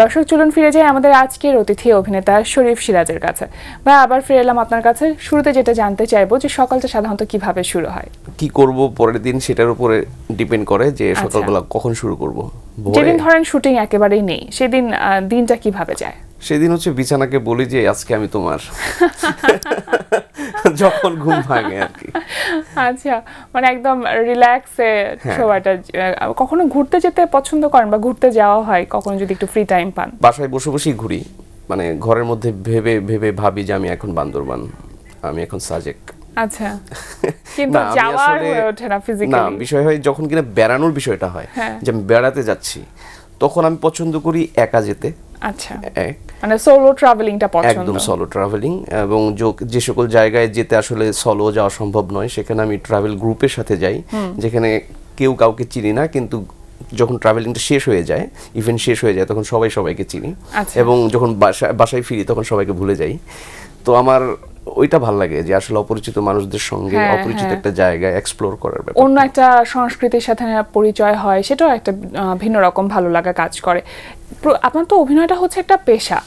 দর্শক চলুন ফিরে যাই আমাদের আজকের অতিথি অভিনেতা শরীফ সিরাজের কাছে। ভাই আবার ফিরে এলাম আপনার কাছে। শুরুতে যেটা জানতে চাইবো যে সকালটা সাধারণত কিভাবে শুরু হয়? কি করব পরের দিন সেটার উপরে ডিপেন্ড করে যে সকালবেলা কখন শুরু করব। যেদিন ধরেন শুটিং একেবারেই নেই সেদিন দিনটা কিভাবে যায়? সেদিন হচ্ছে বিছানাকে বলি যে আজকে আমি তোমার, যখন ঘুম ভাঙে আর কি। আচ্ছা, মানে একদম রিল্যাক্সে সময়টা। কখনো ঘুরতে যেতে পছন্দ করেন বা ঘুরতে যাওয়া হয় কখনো যদি একটু ফ্রি টাইম পান? বাসায় বসে বসেই ঘুরি, মানে ঘরের মধ্যে ভেবে ভেবে ভাবি যে আমি এখন বান্দরবান, আমি এখন সাজেক। আচ্ছা, কিন্তু যাওয়া হয়ে ওঠে না ফিজিক্যালি। না, বিষয় হয় যখন কিনা বেড়ানোর বিষয়টা হয়, যে আমি বেড়াতে যাচ্ছি, তখন আমি পছন্দ করি একা যেতে। আচ্ছা, মানে সোলো ট্রাভেলিংটা পছন্দ? একদম সোলো ট্রাভেলিং। এবং যে সকল জায়গায় যেতে আসলে সোলো যাওয়া সম্ভব নয় সেখানে আমি ট্রাভেল গ্রুপের সাথে যাই, যেখানে কেউ কাউকে চিনি না, কিন্তু যখন ট্রাভেলিংটা শেষ হয়ে যায়, ইভেন্ট শেষ হয়ে যায়, তখন সবাই সবাইকে চিনি। এবং যখন বাসায় ফিরি তখন সবাইকে ভুলে যাই। তো আমার ওইটা ভালো লাগে যে আসলে অপরিচিত মানুষদের সঙ্গে অপরিচিত একটা জায়গায় এক্সপ্লোর করার ব্যাপার, অন্য একটা সংস্কৃতির সাথে পরিচয় হয়, সেটাও একটা ভিন্ন রকম ভালো লাগা কাজ করে। আপনার তো অভিনয়টা হচ্ছে একটা পেশা,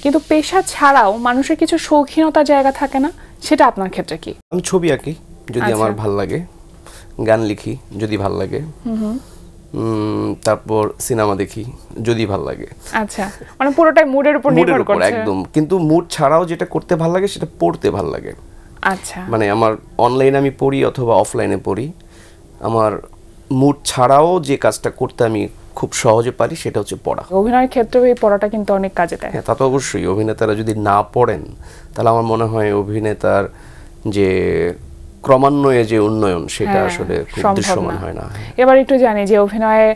কিন্তু পেশা ছাড়াও মানুষের কিছু শৌখিনতার জায়গা থাকে না, সেটা আপনার ক্ষেত্রে কি? আমি ছবি আঁকি যদি আমার ভাল লাগে, গান লিখি যদি ভাল লাগে, তারপর সিনেমা দেখি যদি ভাল লাগে। আচ্ছা, মানে পুরোটাই মুডের উপর নির্ভর করছে একদম। কিন্তু মুড ছাড়াও যেটা করতে ভাল লাগে সেটা পড়তে ভাল লাগে। আচ্ছা, মানে আমার অনলাইনে আমি পড়ি অথবা অফলাইনে পড়ি, আমার মুড ছাড়াও যে কাজটা করতে আমি খুব সহজে পারি সেটা হচ্ছে পড়া। অভিনয়ের ক্ষেত্রে এই পড়াটা কিন্তু অনেক কাজে দেয়। হ্যাঁ, তা তো অবশ্যই। অভিনেতারা যদি না পড়েন তাহলে আমার মনে হয় অভিনেতার যে ক্রমান্বয়ে যে উন্নয়ন সেটা আসলে খুব দৃশ্যমান হয় না। এবার একটু জানি যে অভিনয়ে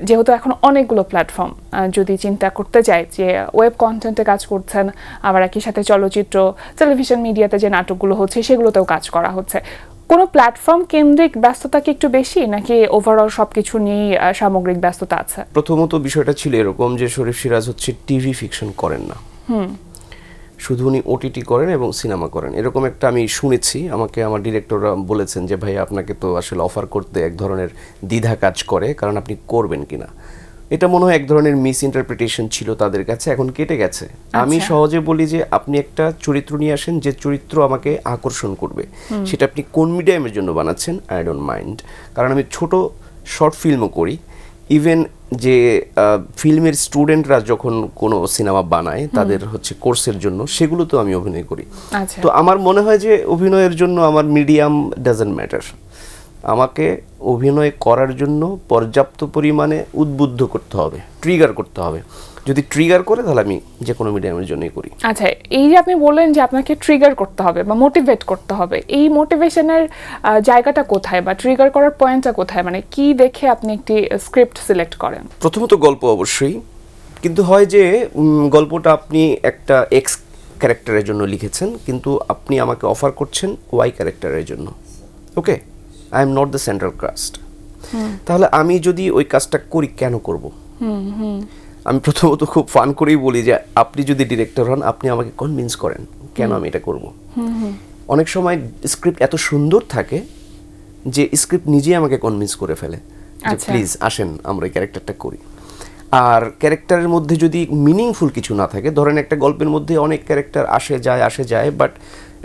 যেহেতু এখন অনেকগুলো প্ল্যাটফর্ম, যদি চিন্তা করতে যাই যে ওয়েব কন্টেন্টে কাজ করছেন, আবার একই সাথে চলচ্চিত্র, টেলিভিশন মিডিয়াতে যে নাটকগুলো হচ্ছে সেগুলোতেও কাজ করা হচ্ছে, কোনো প্ল্যাটফর্ম কেন্দ্রিক ব্যস্ততা কি একটু বেশি, নাকি ওভারঅল সবকিছু নিয়ে সামগ্রিক ব্যস্ততা আছে? প্রথমত বিষয়টা ছিল এরকম যে শরীফ সিরাজ হচ্ছে টিভি ফিকশন করেন না, শুধু উনি ওটিটি করেন এবং সিনেমা করেন, এরকম একটা আমি শুনেছি। আমাকে আমার ডিরেক্টররা বলেছেন যে ভাই আপনাকে তো আসলে অফার করতে এক ধরনের দ্বিধা কাজ করে, কারণ আপনি করবেন কিনা। এটা মনে হয় এক ধরনের মিস ইন্টারপ্রিটেশন ছিল তাদের কাছে, এখন কেটে গেছে। আমি সহজে বলি যে আপনি একটা চরিত্র নিয়ে আসেন যে চরিত্র আমাকে আকর্ষণ করবে, সেটা আপনি কোন মিডিয়ামের জন্য বানাচ্ছেন আই ডোন্ট মাইন্ড। কারণ আমি ছোট শর্ট ফিল্মও করি, ইভেন যে ফিল্মের স্টুডেন্টরা যখন কোনো সিনেমা বানায় তাদের হচ্ছে কোর্সের জন্য, সেগুলো তো আমি অভিনয় করি। তো আমার মনে হয় যে অভিনয়ের জন্য আমার মিডিয়াম ডাজন্ট ম্যাটার। আমাকে অভিনয় করার জন্য পর্যাপ্ত পরিমাণে উদ্বুদ্ধ করতে হবে, ট্রিগার করতে হবে। যদি ট্রিগার করে তাহলে আমি যে কোনো মিডিয়ামের জন্যই করি। আচ্ছা, এই যে আপনি বললেন যে আপনাকে ট্রিগার করতে হবে বা মোটিভেট করতে হবে, এই মোটিভেশনের জায়গাটা কোথায় বা ট্রিগার করার পয়েন্টটা কোথায়? মানে কি দেখে আপনি একটি স্ক্রিপ্ট সিলেক্ট করেন? প্রথমত গল্প অবশ্যই, কিন্তু হয় যে গল্পটা আপনি একটা এক্স ক্যারেক্টারের জন্য লিখেছেন, কিন্তু আপনি আমাকে অফার করছেন ওয়াই ক্যারেক্টারের জন্য। Okay, I am not the central cast. তাহলে আমি যদি ওই কাজটা করি কেন করব? আমি প্রথমত খুব ফান করেই বলি যে আপনি যদি ডিরেক্টর হন আপনি আমাকে কনভিন্স করেন কেন আমি এটা করব। অনেক সময় স্ক্রিপ্ট এত সুন্দর থাকে যে স্ক্রিপ্ট নিজেই আমাকে কনভিন্স করে ফেলে যে প্লিজ আসেন আমরা এই ক্যারেক্টারটা করি। আর ক্যারেক্টারের মধ্যে যদি মিনিংফুল কিছু না থাকে, ধরেন একটা গল্পের মধ্যে অনেক ক্যারেক্টার আসে যায়, বাট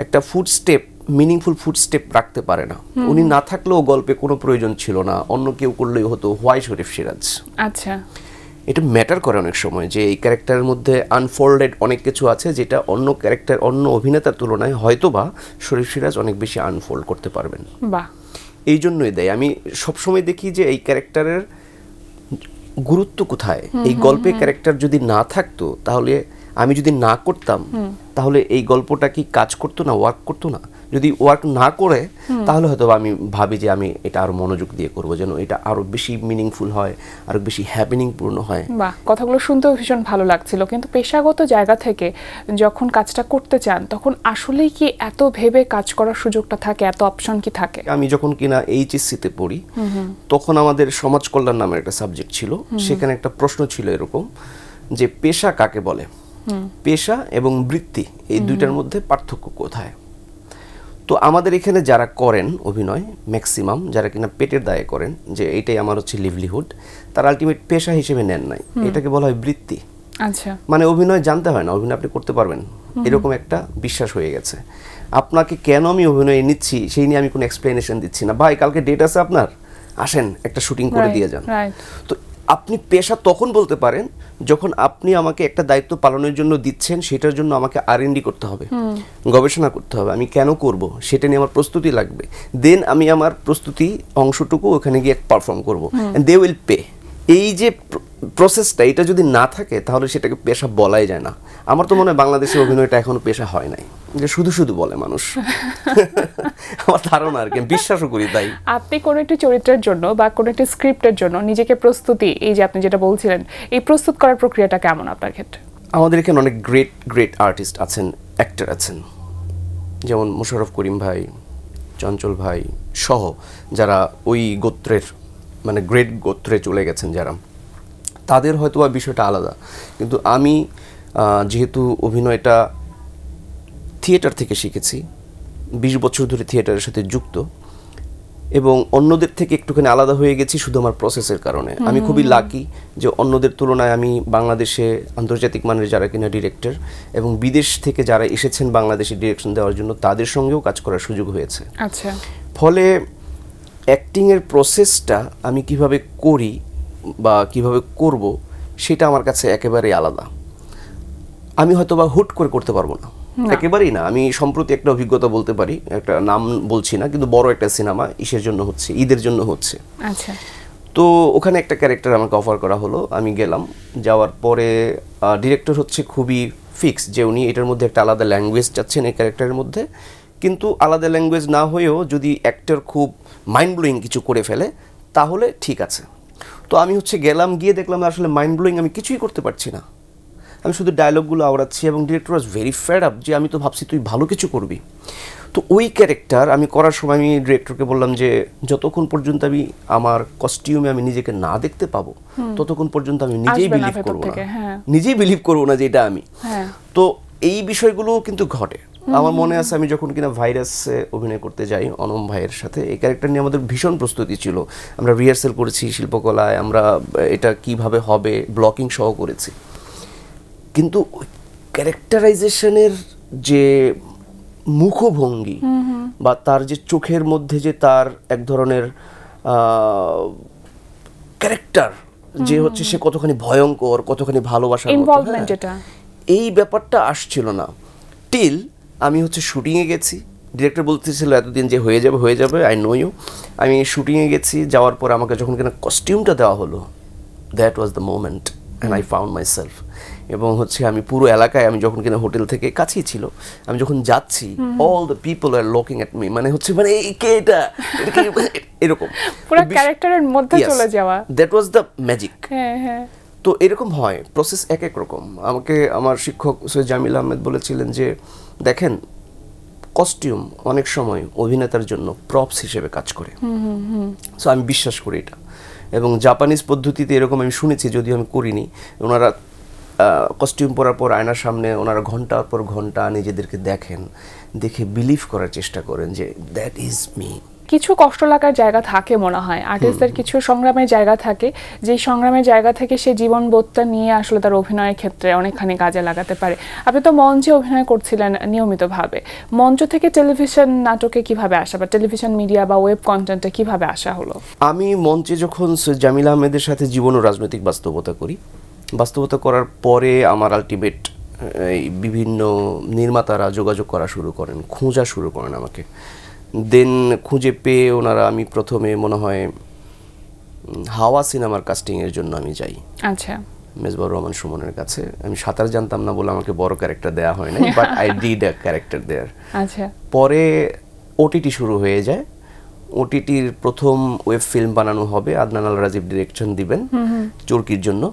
একটা ফুটস্টেপ, মিনিংফুল ফুটস্টেপ রাখতে পারে না। উনি না থাকলেও গল্পে কোনো প্রয়োজন ছিল না, অন্য কেউ করলেই হতো, হোয়াই শরীফ সিরাজ? আচ্ছা, এটা ম্যাটার করে অনেক সময় যে এই ক্যারেক্টারের মধ্যে আনফোল্ডেড অনেক কিছু আছে যেটা অন্য ক্যারেক্টার, অন্য অভিনেতার তুলনায় হয়তো বা শরীফ সিরাজ অনেক বেশি আনফোল্ড করতে পারবেন। এই জন্যই দেয়। আমি সবসময় দেখি যে এই ক্যারেক্টারের গুরুত্ব কোথায়। এই গল্পে ক্যারেক্টার যদি না থাকতো, তাহলে আমি যদি না করতাম, তাহলে এই গল্পটা কি কাজ করতো না, ওয়ার্ক করতো না? যদি ওয়ার্ক না করে তাহলে হয়তো আমি ভাবি যে আমি এটা আরো মনোযোগ দিয়ে করবো, যেন এটা আরো বেশি মিনিংফুল হয়, আরো বেশি হ্যাপেনিং পূর্ণ হয়। বাহ, কথাগুলো শুনতেও ভীষণ ভালো লাগছিল। কিন্তু পেশাগত জায়গা থেকে যখন কাজটা করতে চান তখন আসলেই কি এত ভেবে কাজ করার সুযোগটা থাকে, এত অপশন কি থাকে? আমি যখন কিনা এইচএসসিতে পড়ি তখন আমাদের সমাজ কল্যাণ নামের একটা সাবজেক্ট ছিল, সেখানে একটা প্রশ্ন ছিল এরকম যে পেশা কাকে বলে, পেশা এবং বৃত্তি এই দুইটার মধ্যে পার্থক্য কোথায়? তো আমাদের এখানে যারা করেন অভিনয়, ম্যাক্সিমাম যারা কিনা পেটের দায়ে করেন যে এইটাই আমার হচ্ছে লিভলিহুড, তার আলটিমেট পেশা হিসেবে নেন নাই, এটাকে বলা হয় বৃত্তি। আচ্ছা, মানে অভিনয় জানতে হয় না, অভিনয় আপনি করতে পারবেন, এরকম একটা বিশ্বাস হয়ে গেছে। আপনাকে কেন আমি অভিনয়ে নিচ্ছি সেই নিয়ে আমি কোনো এক্সপ্লেনেশন দিচ্ছি না। ভাই কালকে ডেট আছে আপনার, আসেন একটা শুটিং করে দিয়ে যান। তো আপনি পেশা তখন বলতে পারেন যখন আপনি আমাকে একটা দায়িত্ব পালনের জন্য দিচ্ছেন, সেটার জন্য আমাকে R&D করতে হবে, গবেষণা করতে হবে, আমি কেন করব সেটা নিয়ে আমার প্রস্তুতি লাগবে, দেন আমি আমার প্রস্তুতি অংশটুকু ওখানে গিয়ে পারফর্ম করব, এন্ড দে উইল পে। এই যে প্রসেসটা, এটা যদি না থাকে তাহলে সেটাকে পেশা বলাই যায় না। আমার তো মনে হয় বাংলাদেশের অভিনয়টা এখনো পেশা হয় নাই, যে শুধু শুধু বলে মানুষ। আমার ধারণা আর কি, বিশ্বাসও করি তাই। আপনি কোনো একটি চরিত্রের জন্য বা কোনো একটি স্ক্রিপ্টের জন্য নিজেকে প্রস্তুতি, এই যে আপনি যেটা বলছিলেন, এই প্রস্তুত করার প্রক্রিয়াটা কেমন আপনার ক্ষেত্রে? আমাদের এখানে অনেক গ্রেট গ্রেট আর্টিস্ট আছেন, অ্যাক্টর আছেন, যেমন মোশাররফ করিম ভাই, চঞ্চল ভাই সহ যারা ওই গোত্রের মানে গ্রেট গোত্রে চলে গেছেন যারা, তাদের হয়তো বা বিষয়টা আলাদা। কিন্তু আমি যেহেতু অভিনয়টা থিয়েটার থেকে শিখেছি, 20 বছর ধরে থিয়েটারের সাথে যুক্ত, এবং অন্যদের থেকে একটুখানি আলাদা হয়ে গেছি শুধু আমার প্রসেসের কারণে। আমি খুবই লাকি যে অন্যদের তুলনায় আমি বাংলাদেশে আন্তর্জাতিক মানের যারা কিনা ডিরেক্টর এবং বিদেশ থেকে যারা এসেছেন বাংলাদেশে ডিরেকশন দেওয়ার জন্য, তাদের সঙ্গেও কাজ করার সুযোগ হয়েছে। আচ্ছা, ফলে অ্যাক্টিংয়ের প্রসেসটা আমি কিভাবে করি বা কিভাবে করব সেটা আমার কাছে একেবারেই আলাদা। আমি হয়তো বা হুট করে করতে পারবো না, একেবারেই না। আমি সম্প্রতি একটা অভিজ্ঞতা বলতে পারি, একটা নাম বলছি না, কিন্তু বড় একটা সিনেমা ইসের জন্য হচ্ছে, ঈদের জন্য হচ্ছে। আচ্ছা, তো ওখানে একটা ক্যারেক্টার আমাকে অফার করা হলো, আমি গেলাম। যাওয়ার পরে ডিরেক্টর হচ্ছে খুবই ফিক্স যে উনি এটার মধ্যে একটা আলাদা ল্যাঙ্গুয়েজ চাচ্ছেন এই ক্যারেক্টারের মধ্যে, কিন্তু আলাদা ল্যাঙ্গুয়েজ না হয়েও যদি অ্যাক্টর খুব মাইন্ড ব্লোয়িং কিছু করে ফেলে তাহলে ঠিক আছে। তো আমি হচ্ছে গেলাম, গিয়ে দেখলাম আসলে মাইন্ড ব্লোয়িং আমি কিছুই করতে পারছি না, আমি শুধু ডায়লগগুলো আওড়াচ্ছি, এবং director was very fed up যে আমি তো ভাবছি তুই ভালো কিছু করবি। তো ওই ক্যারেক্টার আমি করার সময় আমি ডিরেক্টরকে বললাম যে যতক্ষণ পর্যন্ত আমি আমার কস্টিউমে আমি নিজেকে না দেখতে পাবো ততক্ষণ পর্যন্ত আমি নিজেই বিলিভ করবো না, নিজেই বিলিভ করবো না যে এটা আমি। তো এই বিষয়গুলো কিন্তু ঘটে। আমার মনে আছে আমি যখন কিনা ভাইরাসে অভিনয় করতে যাই অনম ভাইয়ের সাথে, এই ক্যারেক্টার নিয়ে আমাদের ভীষণ প্রস্তুতি ছিল, আমরা রিহার্সেল করেছি শিল্পকলায়, আমরা এটা কিভাবে হবে ব্লকিং সহ করেছি। কিন্তু ক্যারেক্টারাইজেশনের যে মুখভঙ্গি বা তার যে চোখের মধ্যে যে তার এক ধরনের ক্যারেক্টার যে হচ্ছে সে কতখানি ভয়ঙ্কর, কতখানি ভালোবাসার মতো, এই ব্যাপারটা আসছিল না টিল আমি হচ্ছে শুটিংয়ে গেছি। ডিরেক্টর বলতেছিল এতদিন যে হয়ে যাবে হয়ে যাবে, আই নো ইউ। আমি শুটিংয়ে গেছি, যাওয়ার পর আমাকে যখন কিনা কস্টিউমটা দেওয়া হলো, that was the moment and I found my self. এবং হচ্ছে আমি পুরো এলাকায়, আমি যখন কিনা হোটেল থেকে কাছেই ছিল, আমি যখন যাচ্ছি all the people are looking at me, মানে হচ্ছে মানে কে এটা এরকম পুরো ক্যারেক্টারের মধ্যে চলে যাওয়া, দ্যাট ওয়াজ দ্য ম্যাজিক। হ্যাঁ হ্যাঁ। তো এরকম হয়, প্রসেস এক এক রকম। আমাকে আমার শিক্ষক সৈয়দ জামিল আহমেদ বলেছিলেন যে দেখেন কস্টিউম অনেক সময় অভিনেতার জন্য প্রপস হিসেবে কাজ করে। সো আমি বিশ্বাস করি এটা, এবং জাপানিজ পদ্ধতিতে এরকম আমি শুনেছি, যদিও আমি করিনি। ওনারা কস্টিউম পরার পর আয়নার সামনে ওনারা ঘন্টার পর ঘন্টা নিজেদেরকে দেখেন, দেখে বিলিভ করার চেষ্টা করেন যে দ্যাট ইজ মি। কিছু কষ্ট লাগার জায়গা থাকে মনে হয় আর্টিস্টদের, কিছু সংগ্রামের জায়গা থাকে, যে সংগ্রামের জায়গা থেকে সে জীবনবোধটা নিয়ে আসলে তার অভিনয়ের ক্ষেত্রে অনেকখানি কাজে লাগাতে পারে। আপনি তো মঞ্চে অভিনয় করছিলেন নিয়মিতভাবে, মঞ্চ থেকে টেলিভিশন নাটকে কিভাবে আসা বা টেলিভিশন মিডিয়া বা ওয়েব কন্টেন্টে কিভাবে আসা হলো? আমি মঞ্চে যখন জামিল আহমেদের সাথে জীবন ও রাজনৈতিক বাস্তবতা করি, বাস্তবতা করার পরে আমার আলটিমেট বিভিন্ন নির্মাতারা যোগাযোগ করা শুরু করেন, খোঁজা শুরু করেন আমাকে। দেন খুঁজে পেয়ে ওনারা, আমি প্রথমে মনে হয় হাওয়া সিনেমার কাস্টিংয়ের জন্য আমি যাই, আচ্ছা, মেজবাউর রহমান সুমনের কাছে। আমি সাঁতার জানতাম না বলে আমাকে বড় ক্যারেক্টার দেওয়া হয় না, but I did a character there. আচ্ছা, পরে ওটিটি শুরু হয়ে যায়, ওটিটির প্রথম ওয়েব ফিল্ম বানানো হবে, আদনান আল রাজীব ডিরেকশন দিবেন চরকির জন্য।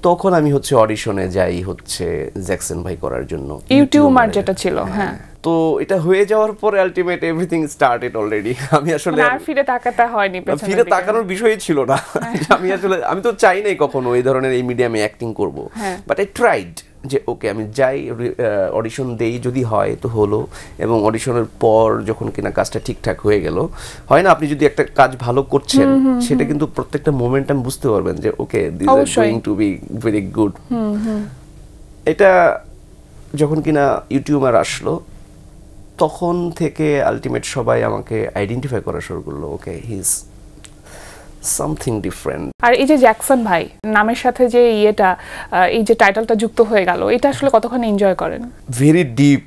তখন আমি হচ্ছে অডিশনে যাই হচ্ছে জ্যাকসন ভাই করার জন্য, ইউটিউবার যেটা ছিল। হ্যাঁ, তো এটা হয়ে যাওয়ার পরে আলটিমেট এভরিথিং স্টার্টেড অলরেডি। আমি আসলে আর ফিরে তাকাতে হয়নি, ফিরে তাকানোর বিষয়ই ছিল না। আমি আসলে আমি তো চাই নাই কখনো এই ধরনের এই মিডিয়ামে অ্যাক্টিং করব, বাট আই ট্রাইড। যে ওকে আমি যাই, অডিশন দেই, যদি হয় তো হলো, এবং অডিশনের পর যখন কিনা কাজটা ঠিকঠাক হয়ে গেল, হয় না আপনি যদি একটা কাজ ভালো করছেন সেটা কিন্তু প্রত্যেকটা মোমেন্টাম বুঝতে পারবেন যে okay this are going to be very good. এটা যখন কিনা ইউটিউবার আসলো তখন থেকে আলটিমেট সবাই আমাকে আইডেন্টিফাই করা শুরু করলো, ওকে হি ইজ সামথিং ডিফারেন্ট। আর এই যে জ্যাকসন ভাই নামের সাথে যে এই যে টাইটেলটা যুক্ত হয়ে গেল, এটা আসলে কতক্ষণ এনজয় করেন? Very deep.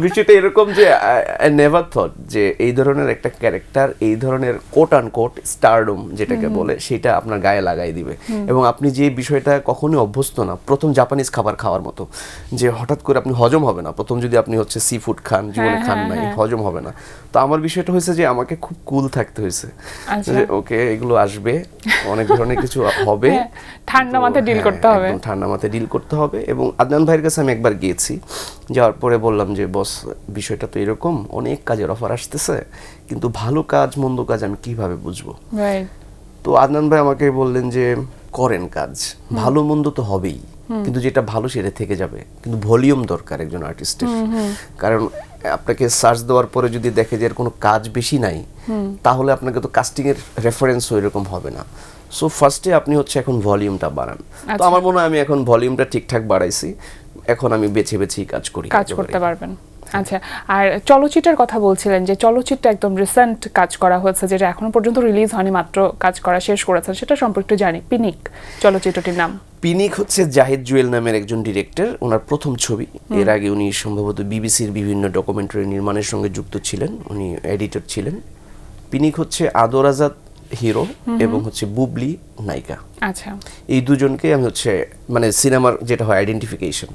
বিষয়টা এরকম যে আই নেভার থট যে এই ধরনের একটা ক্যারেক্টার, এই ধরনের কোট আন কোট স্টারডম যেটাকে বলে, সেটা আপনার গায়ে লাগাই দিবে, এবং আপনি যে বিষয়টা কখনোই অভ্যস্ত না, প্রথম জাপানিজ খাবার খাওয়ার মতো, যে হঠাৎ করে আপনি হজম হবে না, প্রথম যদি আপনি হচ্ছে সি ফুড খান, জীবনে খান নাই, হজম হবে না। তো আমার বিষয়টা হয়েছে যে আমাকে খুব কুল থাকতে হয়েছে, যে ওকে এগুলো আসবে, অনেক ধরনের কিছু হবে, ঠান্ডা মাথায় ডিল করতে হবে, ঠান্ডা মাথায় ডিল করতে হবে। এবং আদনান ভাইয়ের কাছে আমি একবার গিয়েছি, যাওয়ার পরে বললাম যে বস বিষয়টা তো এরকম, অনেক কাজের অফার আসতেছে, কিন্তু ভালো কাজ মন্দ কাজ আমি কিভাবে বুঝবো? তো আদনান ভাই আমাকে বললেন যে করেন কাজ, ভালো মন্দ তো হবেই, কিন্তু যেটা ভালো সেটা থেকে যাবে, কিন্তু ভলিউম দরকার একজন আর্টিস্টের। কারণ আপনাকে সার্চ দেওয়ার পরে যদি দেখে যে এর কোনো কাজ বেশি নাই, তাহলে আপনাকে তো কাস্টিং এর রেফারেন্স এরকম হবে না। সো ফার্স্টে আপনি হচ্ছে এখন ভলিউমটা বাড়ান। তো আমার মনে হয় আমি এখন ভলিউমটা ঠিকঠাক বাড়াইছি, এখন আমি বেছে বেছেই কাজ করতে পারবেন। আচ্ছা, আর চলচ্চিত্রের কথা বলছিলেন যে চলচ্চিত্র একদম রিসেন্ট কাজ করা হয়েছে, যেটা এখনো পর্যন্ত রিলিজ হয়নি, মাত্র কাজ করা শেষ করেছেন, সেটা সম্পর্কে জানি। পিনিক চলচ্চিত্রটির নাম। পিনিক হচ্ছে জাহিদ জুয়েল নামের একজন ডিরেক্টর, ওনার প্রথম ছবি। এর আগে উনি সম্ভবত বিবিসির বিভিন্ন ডকুমেন্টারি নির্মাণের সঙ্গে যুক্ত ছিলেন, উনি এডিটর ছিলেন। পিনিক হচ্ছে আদর আজাদ হিরো এবং হচ্ছে বুবলি নায়িকা। আচ্ছা, এই দুজনকে আমি হচ্ছে মানে সিনেমার যেটা হয় আইডেন্টিফিকেশন,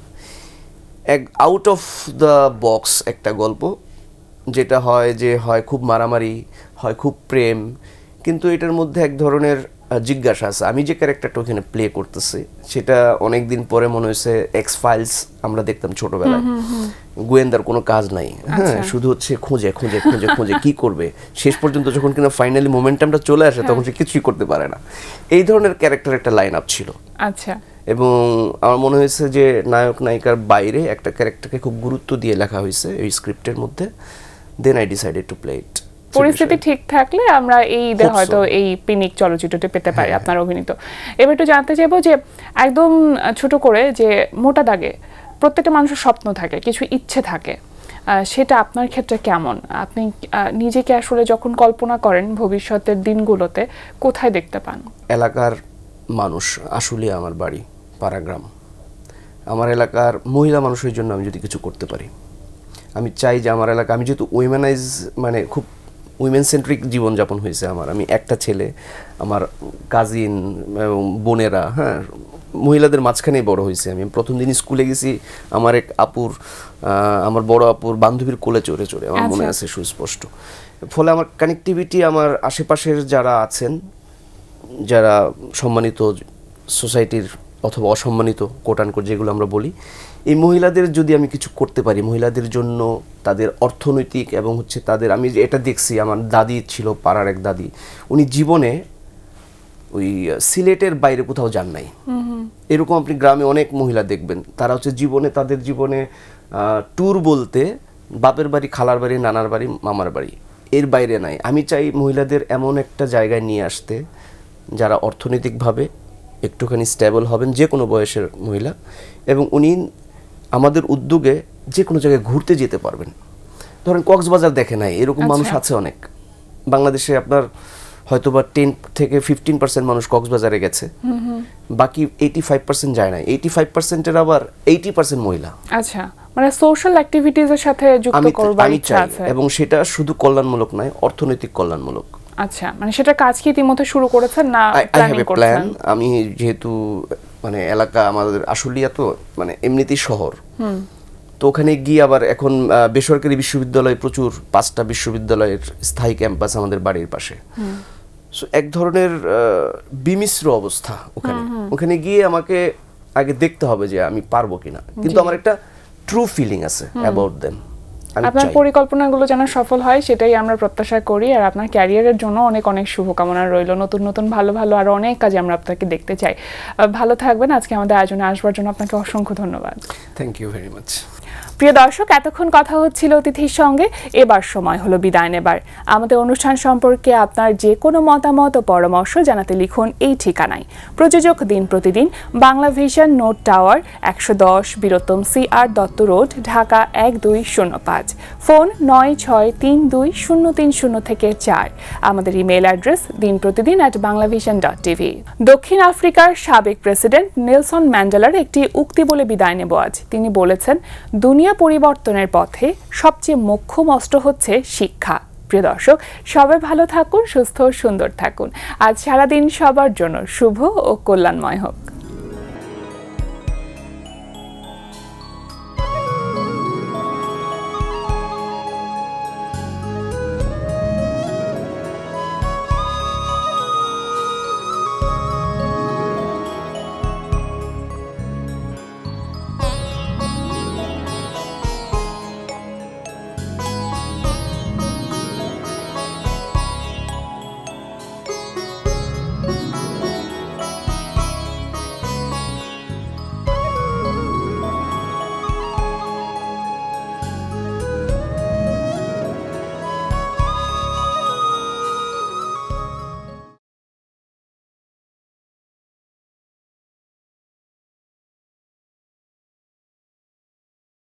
এক আউট অফ দ্য বক্স একটা গল্প, যেটা হয় যে হয় খুব মারামারি, হয় খুব প্রেম, কিন্তু এটার মধ্যে এক ধরনের জিজ্ঞাসা আছে। আমি যে ক্যারেক্টারটা ওখানে প্লে করতেছি সেটা অনেকদিন পরে মনে হয়েছে এক্স ফাইলস আমরা দেখতাম ছোটবেলায়, গোয়েন্দার কোনো কাজ নাই, হ্যাঁ, শুধু হচ্ছে খোঁজে খোঁজে খোঁজে খোঁজে কি করবে, শেষ পর্যন্ত যখন কিনা ফাইনালি মোমেন্টামটা চলে আসে তখন সে কিছুই করতে পারে না। এই ধরনের ক্যারেক্টার একটা লাইন আপ ছিল। আচ্ছা, এবং আমার মনে হয়েছে যে নায়ক নায়িকার বাইরে একটা ক্যারেক্টারকে খুব গুরুত্ব দিয়ে লেখা হয়েছে এই স্ক্রিপ্টের মধ্যে। Then I decided to play it. পরিস্থিতি ঠিক থাকলে আমরা হয়তো এই পিনিক চলচ্চিত্রটি পেতে পারি আপনার অভিনীত। এবার একটু জানতে চাইবো যে একদম ছোট করে, যে মোটা দাগে প্রত্যেকটা মানুষের স্বপ্ন থাকে, কিছু ইচ্ছে থাকে, সেটা আপনার ক্ষেত্রে কেমন? আপনি নিজেকে আসলে যখন কল্পনা করেন ভবিষ্যতের দিনগুলোতে কোথায় দেখতে পান? এলাকার মানুষ, আসলে আমার বাড়ি পাড়াগ্রাম, আমার এলাকার মহিলা মানুষের জন্য আমি যদি কিছু করতে পারি, আমি চাই যে আমার এলাকা, আমি যেহেতু উইমেনাইজ মানে খুব উইমেন সেন্ট্রিক জীবনযাপন হয়েছে আমার, আমি একটা ছেলে, আমার কাজিন বোনেরা, হ্যাঁ, মহিলাদের মাঝখানেই বড় হয়েছে। আমি প্রথম দিন স্কুলে গেছি, আমার এক আপুর, আমার বড় আপুর বান্ধবীর কোলে চড়ে চড়ে, আমার মনে আছে সুস্পষ্ট। ফলে আমার কানেক্টিভিটি, আমার আশেপাশের যারা আছেন, যারা সম্মানিত সোসাইটির অথবা অসম্মানিত কোট আনকোট যেগুলো আমরা বলি, এই মহিলাদের যদি আমি কিছু করতে পারি, মহিলাদের জন্য তাদের অর্থনৈতিক এবং হচ্ছে তাদের, আমি এটা দেখছি, আমার দাদি ছিল পাড়ার এক দাদি, উনি জীবনে ওই সিলেটের বাইরে কোথাও যান নাই। এরকম আপনি গ্রামে অনেক মহিলা দেখবেন, তারা হচ্ছে জীবনে, তাদের জীবনে ট্যুর বলতে বাপের বাড়ি, খালার বাড়ি, নানার বাড়ি, মামার বাড়ি, এর বাইরে নাই। আমি চাই মহিলাদের এমন একটা জায়গায় নিয়ে আসতে যারা অর্থনৈতিকভাবে একটুখানি স্টেবল হবেন, যে কোনো বয়সের মহিলা, এবং উনি আমাদের উদ্যোগে যে কোনো জায়গায় ঘুরতে যেতে পারবেন। ধরেন কক্সবাজার দেখে নাই, এরকম মানুষ আছে অনেক বাংলাদেশে। আপনার হয়তোবা 10 থেকে 15% মানুষ কক্সবাজারে গেছে, বাকি 85% যায় না। 85%-এর আবার 80% মহিলা। আচ্ছা, মানে সোশ্যাল অ্যাক্টিভিটিজের সাথে যুক্ত করবার ইচ্ছা আছে, এবং সেটা শুধু কল্যাণমূলক নয়, অর্থনৈতিক কল্যাণমূলক। আচ্ছা, মানে সেটা কাজ কি ইতিমধ্যে শুরু করেছেন না প্ল্যানিং করছেন? আমি যেহেতু মানে এলাকা আমাদের আশুলিয়া, তো মানে এমনিতেই শহর, তো ওখানে গিয়ে আবার এখন বেসরকারি বিশ্ববিদ্যালয় প্রচুর, 5টা বিশ্ববিদ্যালয়ের স্থায়ী ক্যাম্পাস আমাদের বাড়ির পাশে। সো এক ধরনের বিমিশ্র অবস্থা ওখানে। ওখানে গিয়ে আমাকে আগে দেখতে হবে যে আমি পারবো কিনা, কিন্তু আমার একটা ট্রু ফিলিং আছে অ্যাবাউট দেম। আপনার পরিকল্পনাগুলো যেন সফল হয় সেটাই আমরা প্রত্যাশা করি, আর আপনার ক্যারিয়ারের জন্য অনেক অনেক শুভকামনা রইল। নতুন নতুন ভালো ভালো আরো অনেক কাজে আমরা আপনাকে দেখতে চাই। ভালো থাকবেন। আজকে আমাদের আয়োজনে আসবার জন্য আপনাকে অসংখ্য ধন্যবাদ। Thank you very much. প্রিয় দর্শক, এতক্ষণ কথা হচ্ছিল অতিথির সঙ্গে, এবার সময় হলো বিদায় নেবার। আমাদের অনুষ্ঠান সম্পর্কে আপনার যে কোনো মতামত ও পরামর্শ জানাতে লিখুন এই ঠিকানায়। প্রযোজক দিন প্রতিদিন, Bangla vision, note tower, 110 Bir Uttom CR Dutta road, Dhaka 1205। Phone 96320304। আমাদের ইমেল অ্যাড্রেস dinprotidin@banglavision.tv। দক্ষিণ আফ্রিকার সাবেক প্রেসিডেন্ট নেলসন ম্যান্ডেলার একটি উক্তি বলে বিদায় নেব আজ। তিনি বলেছেন, দুনিয়া পরিবর্তনের পথে সবচেয়ে মোক্ষম অস্ত্র হচ্ছে শিক্ষা। প্রিয় দর্শক, সবাই ভালো থাকুন, সুস্থ ও সুন্দর থাকুন। আজ সারাদিন সবার জন্য শুভ ও কল্যাণময় হোক।